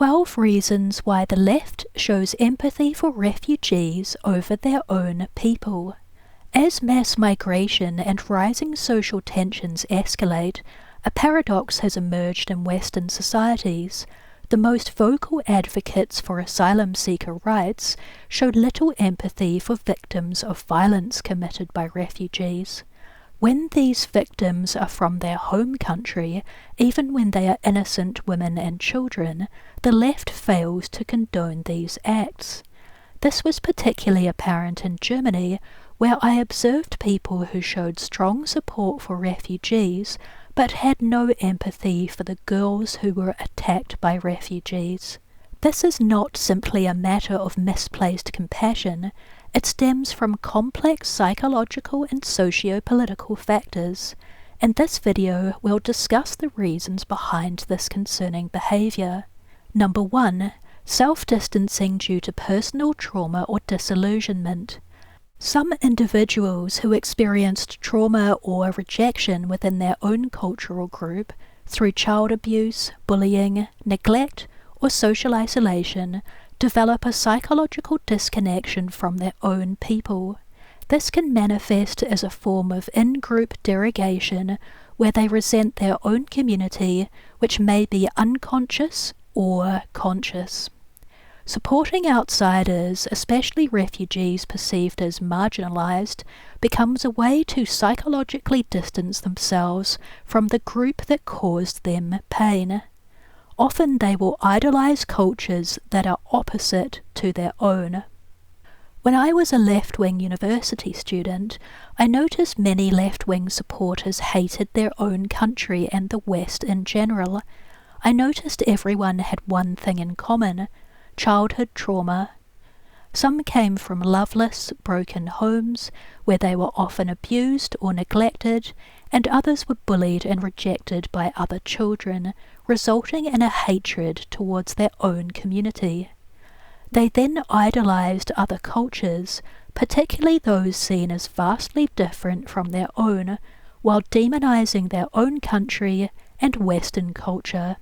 12 reasons why the left shows empathy for refugees over their own people. As mass migration and rising social tensions escalate, a paradox has emerged in Western societies. The most vocal advocates for asylum seeker rights show little empathy for victims of violence committed by refugees. When these victims are from their home country, even when they are innocent women and children, the left fails to condone these acts. This was particularly apparent in Germany, where I observed people who showed strong support for refugees, but had no empathy for the girls who were attacked by refugees. This is not simply a matter of misplaced compassion. It stems from complex psychological and socio-political factors. In this video, we'll discuss the reasons behind this concerning behaviour. Number 1. Self-distancing due to personal trauma or disillusionment. Some individuals who experienced trauma or rejection within their own cultural group through child abuse, bullying, neglect, or social isolation develop a psychological disconnection from their own people. This can manifest as a form of in-group derogation where they resent their own community, which may be unconscious or conscious. Supporting outsiders, especially refugees perceived as marginalized, becomes a way to psychologically distance themselves from the group that caused them pain. Often they will idolize cultures that are opposite to their own. When I was a left-wing university student, I noticed many left-wing supporters hated their own country and the West in general. I noticed everyone had one thing in common: childhood trauma. Some came from loveless, broken homes where they were often abused or neglected, and others were bullied and rejected by other children, resulting in a hatred towards their own community. They then idolized other cultures, particularly those seen as vastly different from their own, while demonizing their own country and Western culture.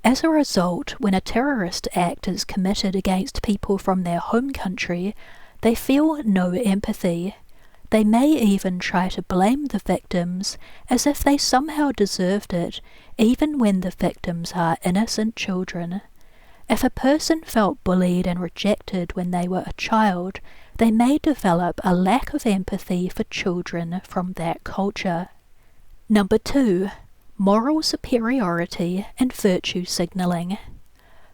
As a result, when a terrorist act is committed against people from their home country, they feel no empathy. They may even try to blame the victims as if they somehow deserved it, even when the victims are innocent children. If a person felt bullied and rejected when they were a child, they may develop a lack of empathy for children from that culture. Number 2. Moral superiority and virtue signalling.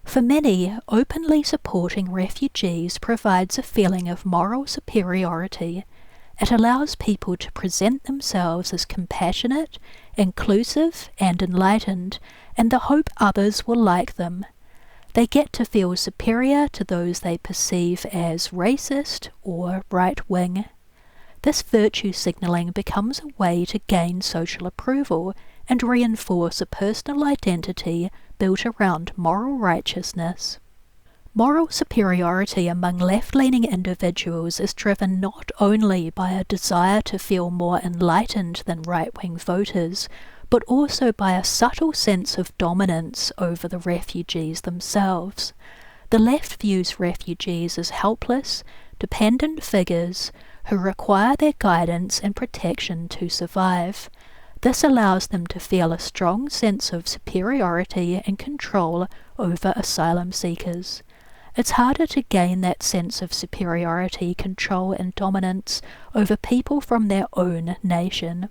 For many, openly supporting refugees provides a feeling of moral superiority. It allows people to present themselves as compassionate, inclusive, and enlightened, in the hope others will like them. They get to feel superior to those they perceive as racist or right-wing. This virtue signalling becomes a way to gain social approval and reinforce a personal identity built around moral righteousness. Moral superiority among left-leaning individuals is driven not only by a desire to feel more enlightened than right-wing voters, but also by a subtle sense of dominance over the refugees themselves. The left views refugees as helpless, dependent figures who require their guidance and protection to survive. This allows them to feel a strong sense of superiority and control over asylum seekers. It's harder to gain that sense of superiority, control, and dominance over people from their own nation.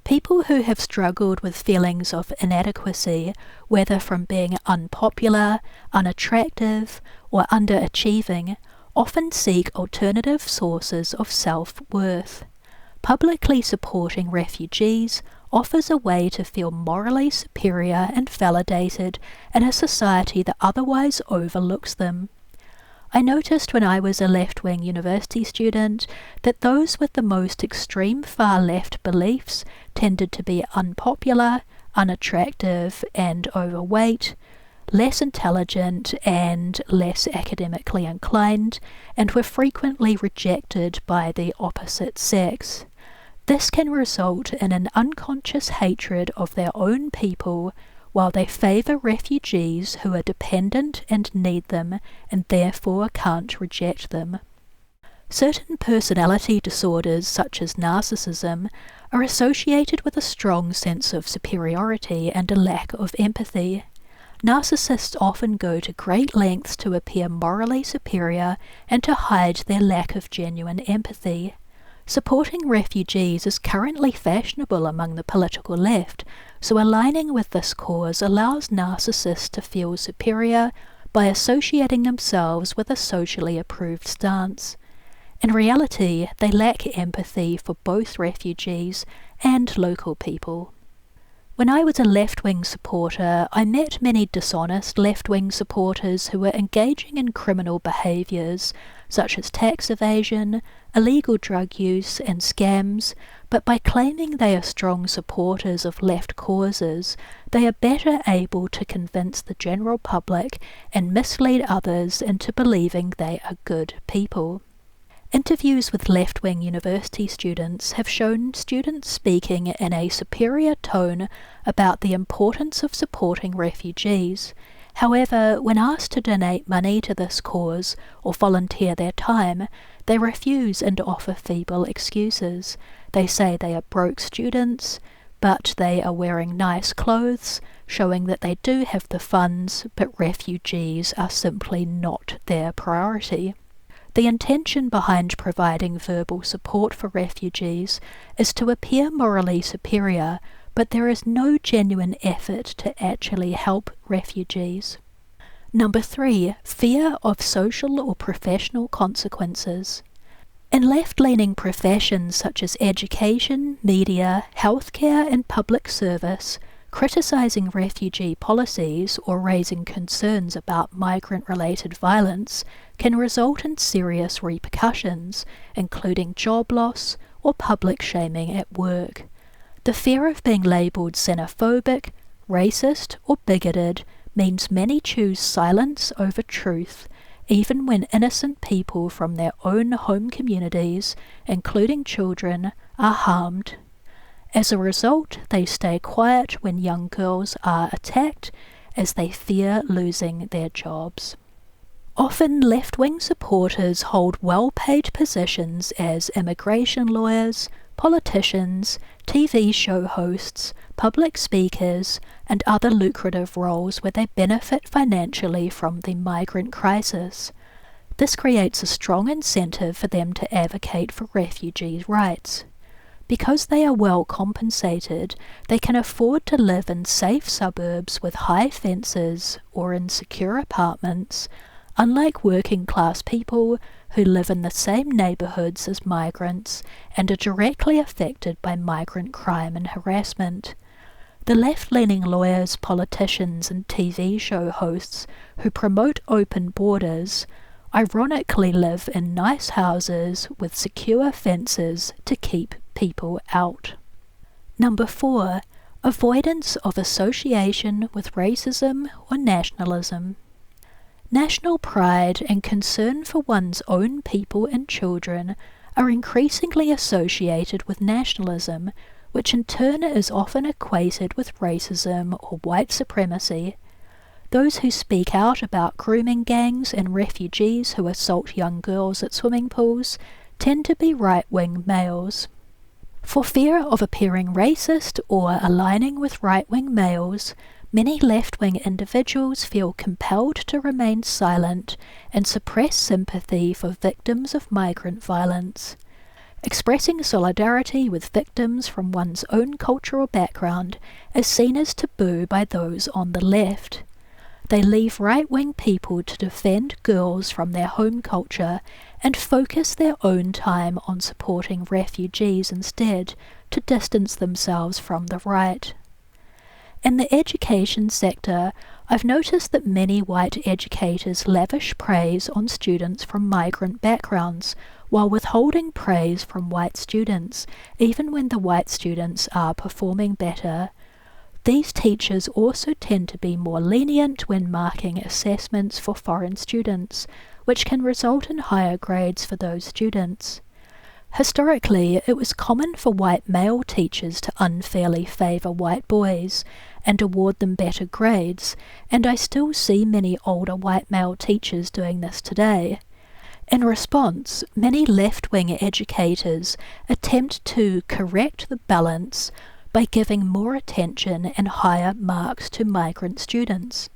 People who have struggled with feelings of inadequacy, whether from being unpopular, unattractive, or underachieving, often seek alternative sources of self-worth. Publicly supporting refugees offers a way to feel morally superior and validated in a society that otherwise overlooks them. I noticed when I was a left-wing university student that those with the most extreme far-left beliefs tended to be unpopular, unattractive, and overweight, less intelligent and less academically inclined, and were frequently rejected by the opposite sex. This can result in an unconscious hatred of their own people, while they favour refugees who are dependent and need them and therefore can't reject them. Certain personality disorders, such as narcissism, are associated with a strong sense of superiority and a lack of empathy. Narcissists often go to great lengths to appear morally superior and to hide their lack of genuine empathy. Supporting refugees is currently fashionable among the political left, so aligning with this cause allows narcissists to feel superior by associating themselves with a socially approved stance. In reality, they lack empathy for both refugees and local people. When I was a left-wing supporter, I met many dishonest left-wing supporters who were engaging in criminal behaviours, such as tax evasion, illegal drug use and scams, but by claiming they are strong supporters of left causes, they are better able to convince the general public and mislead others into believing they are good people. Interviews with left-wing university students have shown students speaking in a superior tone about the importance of supporting refugees. However, when asked to donate money to this cause or volunteer their time, they refuse and offer feeble excuses. They say they are broke students, but they are wearing nice clothes, showing that they do have the funds, but refugees are simply not their priority. The intention behind providing verbal support for refugees is to appear morally superior, but there is no genuine effort to actually help refugees. Number 3, fear of social or professional consequences. In left-leaning professions such as education, media, healthcare and public service, criticising refugee policies or raising concerns about migrant-related violence can result in serious repercussions, including job loss or public shaming at work. The fear of being labelled xenophobic, racist or bigoted means many choose silence over truth, even when innocent people from their own home communities, including children, are harmed. As a result, they stay quiet when young girls are attacked, as they fear losing their jobs. Often left-wing supporters hold well-paid positions as immigration lawyers, politicians, TV show hosts, public speakers, and other lucrative roles where they benefit financially from the migrant crisis. This creates a strong incentive for them to advocate for refugees' rights. Because they are well compensated, they can afford to live in safe suburbs with high fences or in secure apartments, unlike working-class people who live in the same neighbourhoods as migrants and are directly affected by migrant crime and harassment. The left-leaning lawyers, politicians and TV show hosts who promote open borders ironically live in nice houses with secure fences to keep people out. Number 4, avoidance of association with racism or nationalism. National pride and concern for one's own people and children are increasingly associated with nationalism, which in turn is often equated with racism or white supremacy. Those who speak out about grooming gangs and refugees who assault young girls at swimming pools tend to be right-wing males. For fear of appearing racist or aligning with right-wing males, many left-wing individuals feel compelled to remain silent and suppress sympathy for victims of migrant violence. Expressing solidarity with victims from one's own cultural background is seen as taboo by those on the left. They leave right-wing people to defend girls from their home culture and focus their own time on supporting refugees instead, to distance themselves from the right. In the education sector, I've noticed that many white educators lavish praise on students from migrant backgrounds, while withholding praise from white students, even when the white students are performing better. These teachers also tend to be more lenient when marking assessments for foreign students, which can result in higher grades for those students. Historically, it was common for white male teachers to unfairly favour white boys and award them better grades, and I still see many older white male teachers doing this today. In response, many left-wing educators attempt to correct the balance by giving more attention and higher marks to migrant students.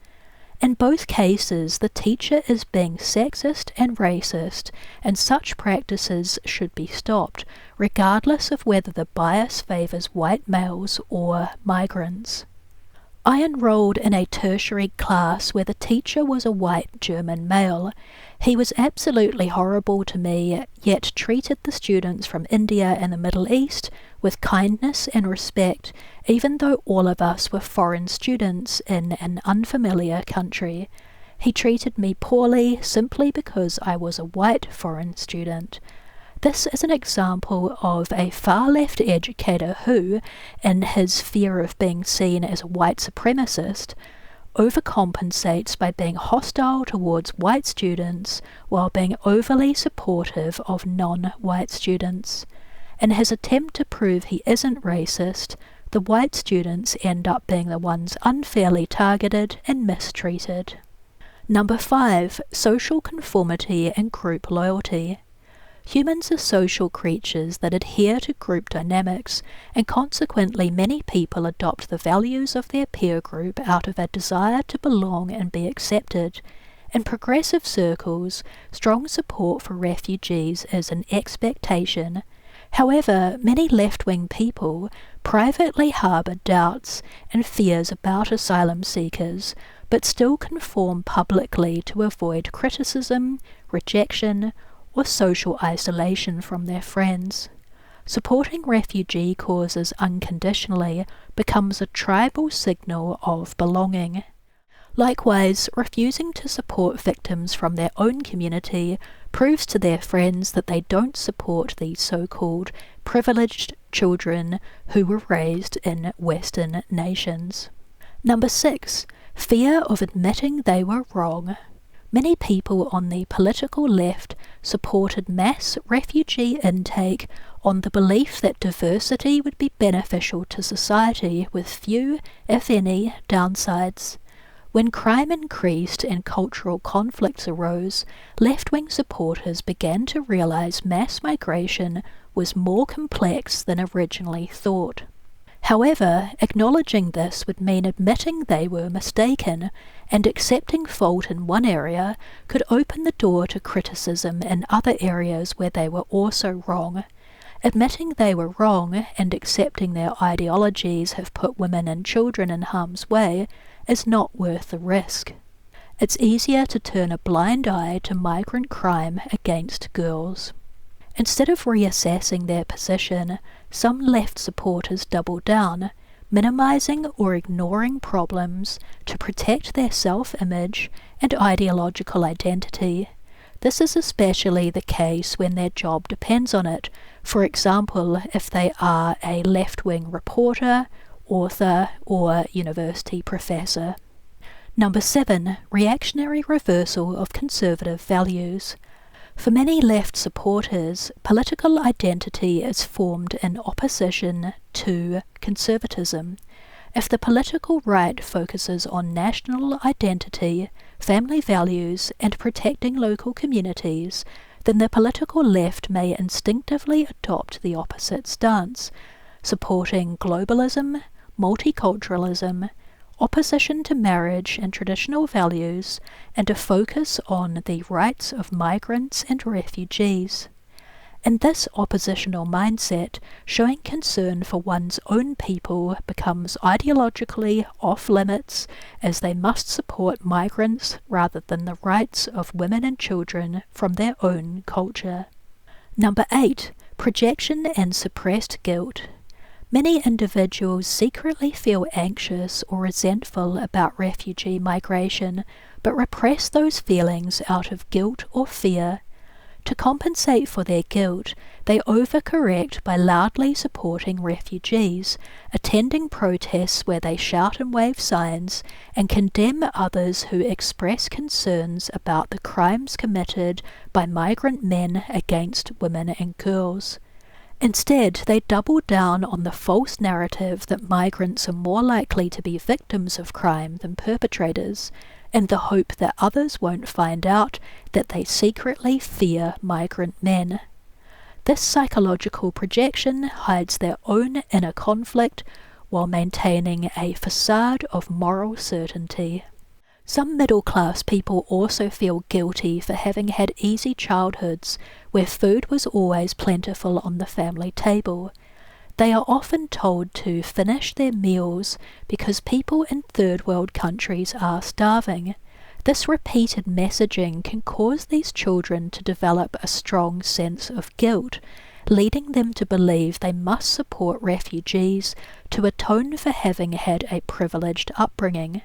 In both cases, the teacher is being sexist and racist, and such practices should be stopped, regardless of whether the bias favours white males or migrants. I enrolled in a tertiary class where the teacher was a white German male. He was absolutely horrible to me, yet treated the students from India and the Middle East with kindness and respect, even though all of us were foreign students in an unfamiliar country. He treated me poorly simply because I was a white foreign student. This is an example of a far-left educator who, in his fear of being seen as a white supremacist, overcompensates by being hostile towards white students while being overly supportive of non-white students. In his attempt to prove he isn't racist, the white students end up being the ones unfairly targeted and mistreated. Number 5. Social conformity and group loyalty. Humans are social creatures that adhere to group dynamics, and consequently many people adopt the values of their peer group out of a desire to belong and be accepted. In progressive circles, strong support for refugees is an expectation. However, many left-wing people privately harbour doubts and fears about asylum seekers, but still conform publicly to avoid criticism, rejection, or social isolation from their friends. Supporting refugee causes unconditionally becomes a tribal signal of belonging. Likewise, refusing to support victims from their own community proves to their friends that they don't support these so-called privileged children who were raised in Western nations. Number 6. Fear of admitting they were wrong. Many people on the political left supported mass refugee intake on the belief that diversity would be beneficial to society with few, if any, downsides. When crime increased and cultural conflicts arose, left-wing supporters began to realize mass migration was more complex than originally thought. However, acknowledging this would mean admitting they were mistaken, and accepting fault in one area could open the door to criticism in other areas where they were also wrong. Admitting they were wrong and accepting their ideologies have put women and children in harm's way is not worth the risk. It's easier to turn a blind eye to migrant crime against girls. Instead of reassessing their position, some left supporters double down, minimizing or ignoring problems to protect their self-image and ideological identity. This is especially the case when their job depends on it, for example, if they are a left-wing reporter, author, or university professor. Number 7. Reactionary reversal of conservative values. For many left supporters, political identity is formed in opposition to conservatism. If the political right focuses on national identity, family values, and protecting local communities, then the political left may instinctively adopt the opposite stance, supporting globalism, multiculturalism, opposition to marriage and traditional values, and a focus on the rights of migrants and refugees. In this oppositional mindset, showing concern for one's own people becomes ideologically off-limits, as they must support migrants rather than the rights of women and children from their own culture. Number 8. Projection and suppressed guilt. Many individuals secretly feel anxious or resentful about refugee migration, but repress those feelings out of guilt or fear. To compensate for their guilt, they overcorrect by loudly supporting refugees, attending protests where they shout and wave signs, and condemn others who express concerns about the crimes committed by migrant men against women and girls. Instead, they double down on the false narrative that migrants are more likely to be victims of crime than perpetrators, in the hope that others won't find out that they secretly fear migrant men. This psychological projection hides their own inner conflict while maintaining a facade of moral certainty. Some middle-class people also feel guilty for having had easy childhoods where food was always plentiful on the family table. They are often told to finish their meals because people in third world countries are starving. This repeated messaging can cause these children to develop a strong sense of guilt, leading them to believe they must support refugees to atone for having had a privileged upbringing.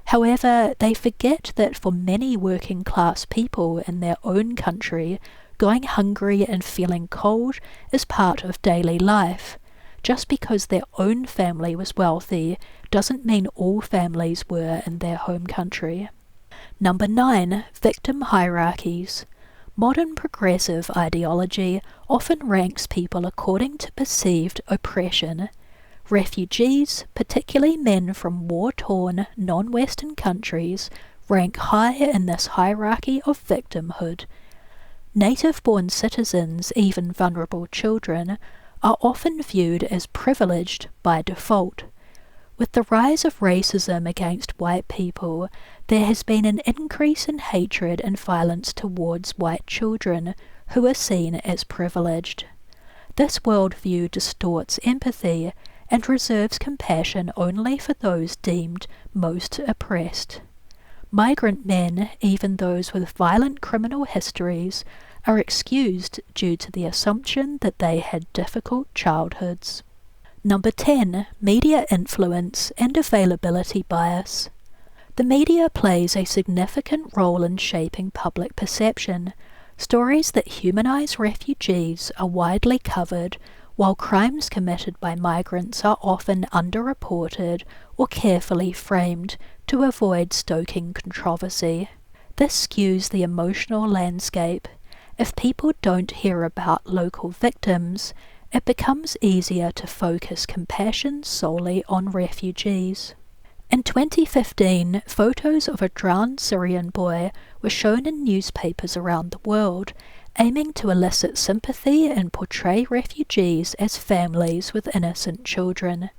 However, they forget that for many working class people in their own country, going hungry and feeling cold is part of daily life. Just because their own family was wealthy doesn't mean all families were in their home country. Number 9. Victim hierarchies. Modern progressive ideology often ranks people according to perceived oppression. Refugees, particularly men from war-torn, non-Western countries, rank high in this hierarchy of victimhood. Native-born citizens, even vulnerable children, are often viewed as privileged by default. With the rise of racism against white people, there has been an increase in hatred and violence towards white children who are seen as privileged. This worldview distorts empathy and reserves compassion only for those deemed most oppressed. Migrant men, even those with violent criminal histories, are excused due to the assumption that they had difficult childhoods. Number 10. Media influence and availability bias. The media plays a significant role in shaping public perception. Stories that humanize refugees are widely covered, while crimes committed by migrants are often underreported or carefully framed to avoid stoking controversy. This skews the emotional landscape. If people don't hear about local victims, it becomes easier to focus compassion solely on refugees. In 2015, photos of a drowned Syrian boy were shown in newspapers around the world, aiming to elicit sympathy and portray refugees as families with innocent children.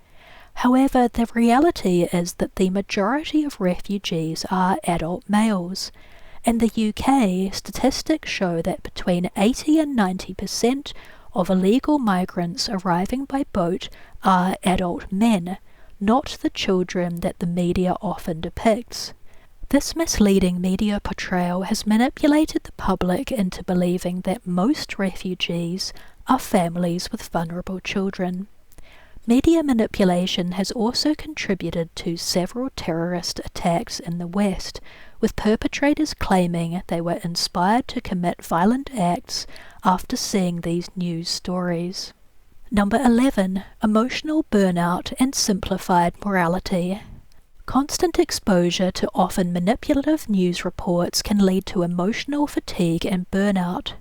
However, the reality is that the majority of refugees are adult males. In the UK, statistics show that between 80 and 90% of illegal migrants arriving by boat are adult men, not the children that the media often depicts. This misleading media portrayal has manipulated the public into believing that most refugees are families with vulnerable children. Media manipulation has also contributed to several terrorist attacks in the West, with perpetrators claiming they were inspired to commit violent acts after seeing these news stories. Number 11. Emotional burnout and simplified morality. Constant exposure to often manipulative news reports can lead to emotional fatigue and burnout.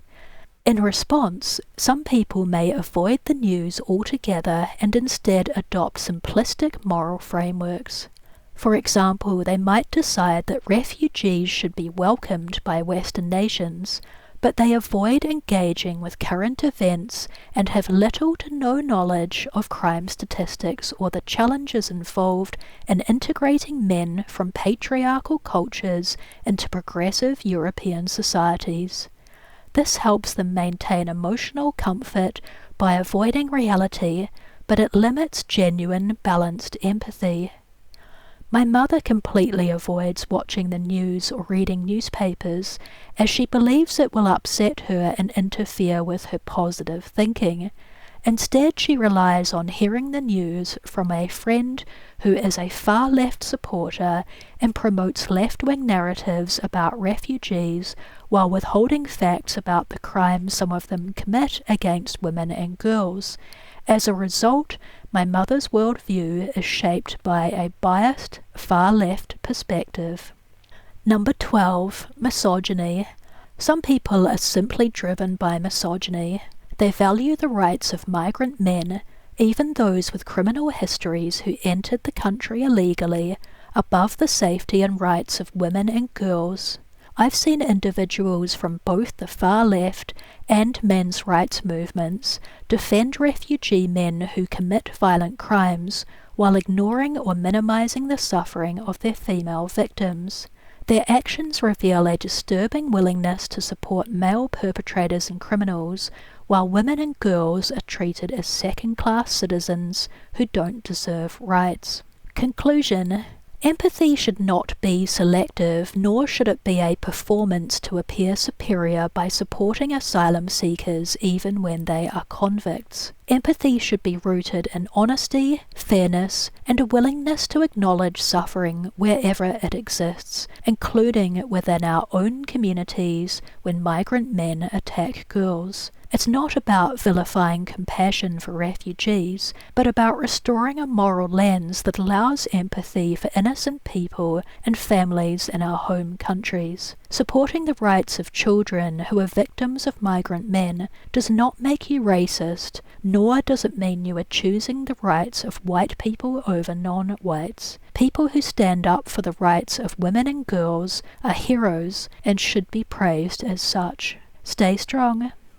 In response, some people may avoid the news altogether and instead adopt simplistic moral frameworks. For example, they might decide that refugees should be welcomed by Western nations, but they avoid engaging with current events and have little to no knowledge of crime statistics or the challenges involved in integrating men from patriarchal cultures into progressive European societies. This helps them maintain emotional comfort by avoiding reality, but it limits genuine, balanced empathy. My mother completely avoids watching the news or reading newspapers, as she believes it will upset her and interfere with her positive thinking. Instead, she relies on hearing the news from a friend who is a far-left supporter and promotes left-wing narratives about refugees while withholding facts about the crimes some of them commit against women and girls. As a result, my mother's worldview is shaped by a biased, far-left perspective. Number 12. Misogyny. Some people are simply driven by misogyny. They value the rights of migrant men, even those with criminal histories who entered the country illegally, above the safety and rights of women and girls. I've seen individuals from both the far left and men's rights movements defend refugee men who commit violent crimes while ignoring or minimizing the suffering of their female victims. Their actions reveal a disturbing willingness to support male perpetrators and criminals, while women and girls are treated as second-class citizens who don't deserve rights. Conclusion: empathy should not be selective, nor should it be a performance to appear superior by supporting asylum seekers even when they are convicts. Empathy should be rooted in honesty, fairness, and a willingness to acknowledge suffering wherever it exists, including within our own communities when migrant men attack girls. It's not about vilifying compassion for refugees, but about restoring a moral lens that allows empathy for innocent people and families in our home countries. Supporting the rights of children who are victims of migrant men does not make you racist, nor does it mean you are choosing the rights of white people over non-whites. People who stand up for the rights of women and girls are heroes and should be praised as such. Stay strong.